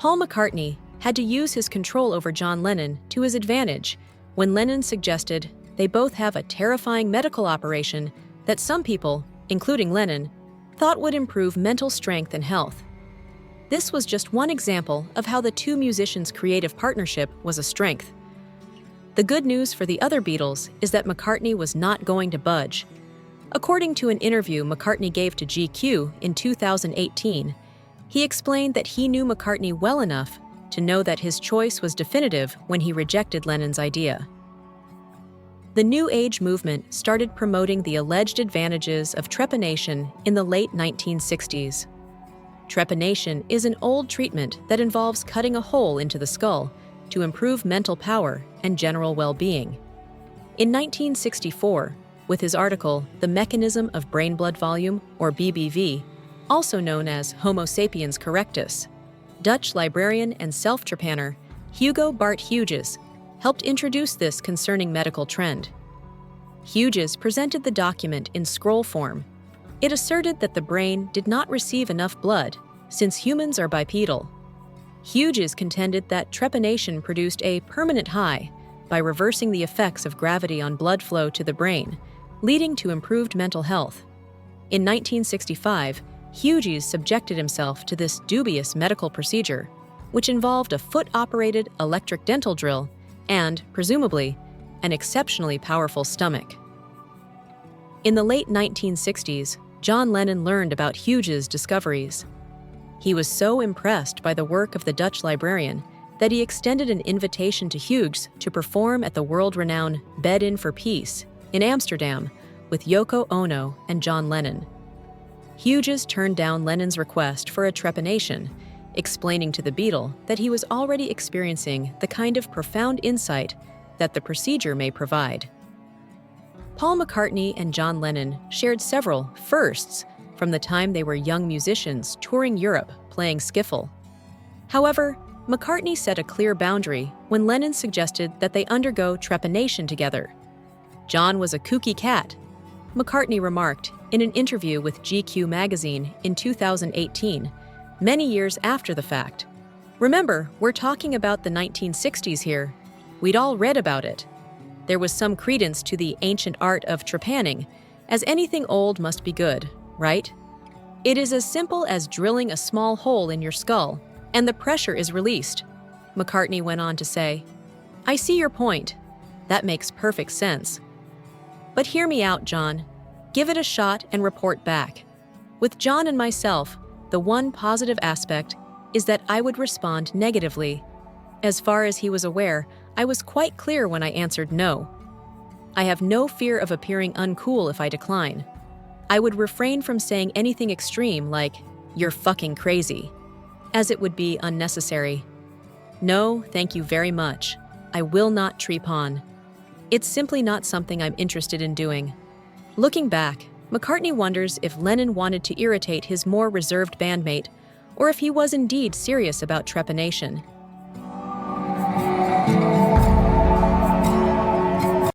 Paul McCartney had to use his control over John Lennon to his advantage when Lennon suggested they both have a terrifying medical operation that some people, including Lennon, thought would improve mental strength and health. This was just one example of how the two musicians' creative partnership was a strength. The good news for the other Beatles is that McCartney was not going to budge. According to an interview McCartney gave to GQ in 2018, he explained that he knew McCartney well enough to know that his choice was definitive when he rejected Lennon's idea. The New Age movement started promoting the alleged advantages of trepanation in the late 1960s. Trepanation is an old treatment that involves cutting a hole into the skull to improve mental power and general well-being. In 1964, with his article The Mechanism of Brain Blood Volume, or BBV, also known as Homo sapiens correctus, Dutch librarian and self-trepanner Hugo Bart Hughes helped introduce this concerning medical trend. Hughes presented the document in scroll form. It asserted that the brain did not receive enough blood, since humans are bipedal. Hughes contended that trepanation produced a permanent high by reversing the effects of gravity on blood flow to the brain, leading to improved mental health. In 1965, Hughes subjected himself to this dubious medical procedure, which involved a foot-operated electric dental drill and, presumably, an exceptionally powerful stomach. In the late 1960s, John Lennon learned about Hughes' discoveries. He was so impressed by the work of the Dutch librarian that he extended an invitation to Hughes to perform at the world-renowned Bed In for Peace in Amsterdam with Yoko Ono and John Lennon. Hughes turned down Lennon's request for a trepanation, explaining to the Beatle that he was already experiencing the kind of profound insight that the procedure may provide. Paul McCartney and John Lennon shared several firsts from the time they were young musicians touring Europe playing skiffle. However, McCartney set a clear boundary when Lennon suggested that they undergo trepanation together. John was a kooky cat, McCartney remarked in an interview with GQ magazine in 2018, many years after the fact. Remember, we're talking about the 1960s here. We'd all read about it. There was some credence to the ancient art of trepanning, as anything old must be good, right? It is as simple as drilling a small hole in your skull, and the pressure is released, McCartney went on to say. I see your point. That makes perfect sense. But hear me out, John. Give it a shot and report back. With John and myself, the one positive aspect is that I would respond negatively. As far as he was aware, I was quite clear when I answered no. I have no fear of appearing uncool if I decline. I would refrain from saying anything extreme like, "You're fucking crazy," as it would be unnecessary. No, thank you very much. I will not trepan. It's simply not something I'm interested in doing. Looking back, McCartney wonders if Lennon wanted to irritate his more reserved bandmate, or if he was indeed serious about trepanation.